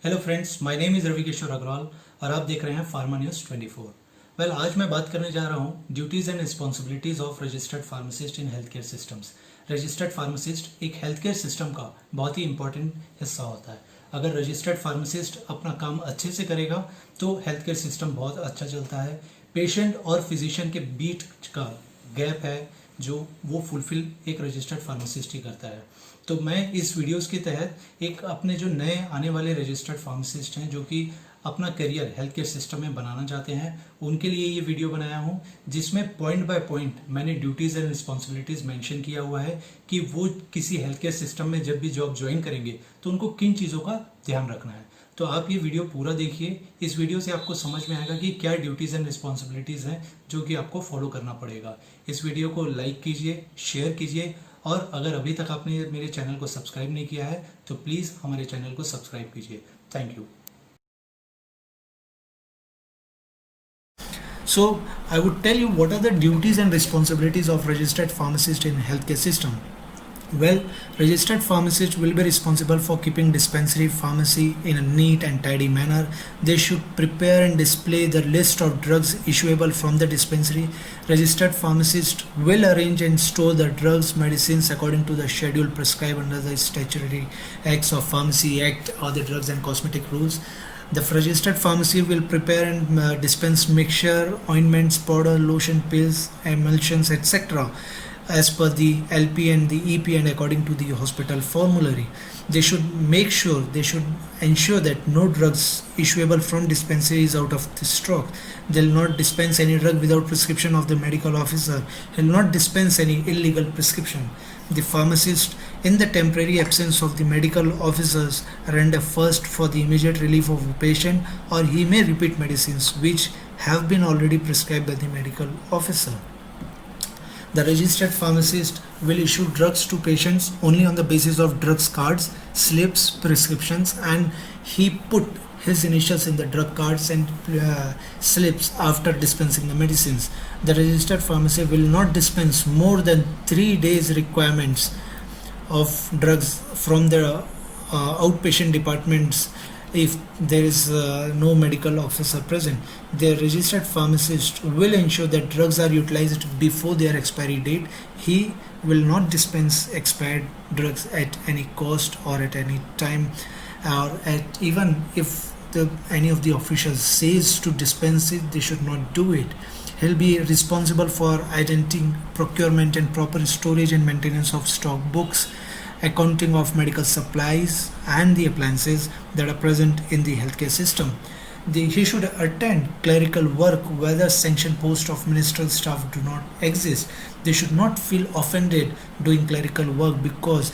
Hello friends, my name is Ravi Kishore Agarwal और आप देख रहे हैं फार्मा न्यूज़ 24। आज मैं बात करने जा रहा हूँ duties and responsibilities of registered pharmacist in health care systems. Registered pharmacist एक हेल्थ केयर सिस्टम का बहुत ही इंपॉर्टेंट हिस्सा होता है। अगर रजिस्टर्ड फार्मासिस्ट अपना काम अच्छे से करेगा तो हेल्थ केयर सिस्टम बहुत अच्छा चलता है। पेशेंट और फिजिशियन के बीच का गैप है जो वो फुलफिल एक रजिस्टर्ड फार्मासिस्ट ही करता है। तो मैं इस वीडियोस के तहत एक अपने जो नए आने वाले रजिस्टर्ड फार्मासिस्ट हैं जो कि अपना करियर हेल्थ केयर सिस्टम में बनाना चाहते हैं उनके लिए ये वीडियो बनाया हूँ, जिसमें पॉइंट बाय पॉइंट मैंने ड्यूटीज़ एंड रिस्पॉन्सिबिलिटीज़ मेंशन किया हुआ है कि वो किसी हेल्थ केयर सिस्टम में जब भी जॉब ज्वाइन करेंगे तो उनको किन चीज़ों का ध्यान रखना है। तो आप ये वीडियो पूरा देखिए। इस वीडियो से आपको समझ में आएगा कि क्या ड्यूटीज़ एंड रिस्पॉन्सिबिलिटीज़ हैं जो कि आपको फॉलो करना पड़ेगा। इस वीडियो को लाइक कीजिए, शेयर कीजिए और अगर अभी तक आपने मेरे चैनल को सब्सक्राइब नहीं किया है तो प्लीज़ हमारे चैनल को सब्सक्राइब कीजिए। Thank you. So, I would tell you what are the duties and responsibilities of registered pharmacist in healthcare system. Well, registered pharmacists will be responsible for keeping dispensary pharmacy in a neat and tidy manner. They should prepare and display the list of drugs issuable from the dispensary. Registered pharmacists will arrange and store the drugs, medicines according to the schedule prescribed under the statutory acts of Pharmacy Act or the drugs and cosmetic rules. The registered pharmacy will prepare and dispense mixture, ointments, powder, lotion, pills, emulsions, etc. as per the LP and the EP and according to the hospital formulary. They should ensure that no drugs issuable from dispensary is out of the stock. They will not dispense any drug without prescription of the medical officer. They will not dispense any illegal prescription. The pharmacist, in the temporary absence of the medical officers, render first for the immediate relief of a patient, or he may repeat medicines which have been already prescribed by the medical officer. The registered pharmacist will issue drugs to patients only on the basis of drugs cards, slips, prescriptions, and he put his initials in the drug cards and slips after dispensing the medicines. The registered pharmacy will not dispense more than 3 days requirements of drugs from the outpatient departments if there is no medical officer present. The registered pharmacist will ensure that drugs are utilized before their expiry date. He will not dispense expired drugs at any cost or at any time, or at even if any of the officials says to dispense it, they should not do it. He'll be responsible for identifying, procurement and proper storage and maintenance of stock books, accounting of medical supplies and the appliances that are present in the healthcare system. He should attend clerical work whether sanctioned post of ministerial staff do not exist. They should not feel offended doing clerical work because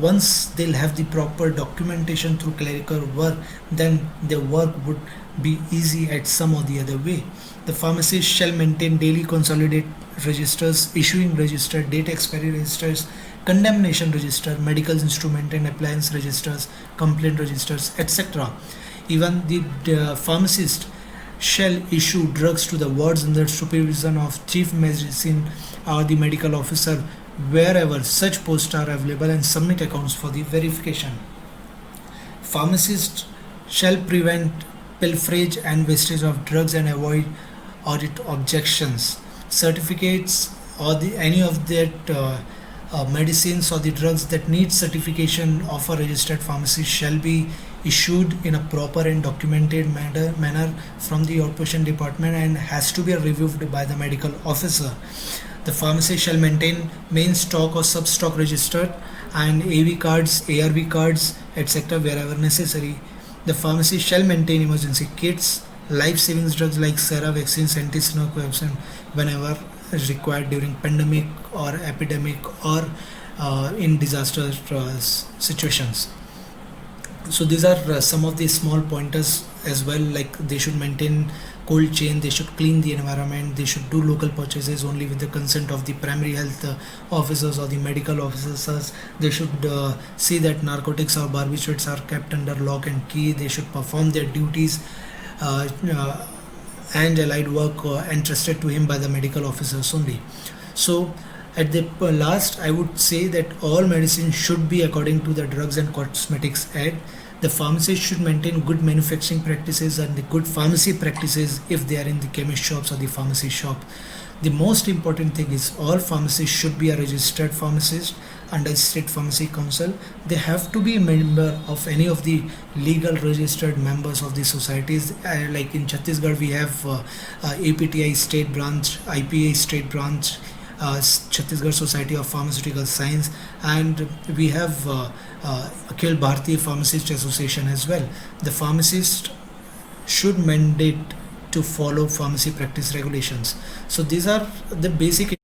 once they'll have the proper documentation through clerical work, then their work would be easy at some or the other way. The pharmacist shall maintain daily consolidated registers, issuing register, date expiry registers, condemnation register, medical instrument and appliance registers, complaint registers, etc. Even the pharmacist shall issue drugs to the wards under supervision of chief medicine or the medical officer wherever such posts are available and submit accounts for the verification. Pharmacist shall prevent pilferage and wastage of drugs and avoid audit objections. Certificates or any of that medicines or the drugs that need certification of a registered pharmacist shall be issued in a proper and documented manner from the outpatient department and has to be reviewed by the medical officer. The pharmacy shall maintain main stock or sub-stock registered and AV cards, ARV cards, etc. wherever necessary. The pharmacy shall maintain emergency kits, life-saving drugs like sera, vaccines, anti-snow whenever is required during pandemic or epidemic or in disaster situations. So these are some of the small pointers as well, like they should maintain cold chain, they should clean the environment, they should do local purchases only with the consent of the primary health officers or the medical officers. They should see that narcotics or barbiturates are kept under lock and key. They should perform their duties and allied work entrusted to him by the medical officers only. So at the last, I would say that all medicine should be according to the Drugs and Cosmetics Act. The pharmacist should maintain good manufacturing practices and the good pharmacy practices if they are in the chemist shops or the pharmacy shop. The most important thing is all pharmacists should be a registered pharmacist under State Pharmacy Council. They have to be a member of any of the legal registered members of the societies. Like in Chhattisgarh, we have APTI State Branch, IPA State Branch, Chhattisgarh Society of Pharmaceutical Science, and we have Akhil Bharatiya Pharmacist Association as well. The pharmacist should mandate to follow pharmacy practice regulations. So these are the basic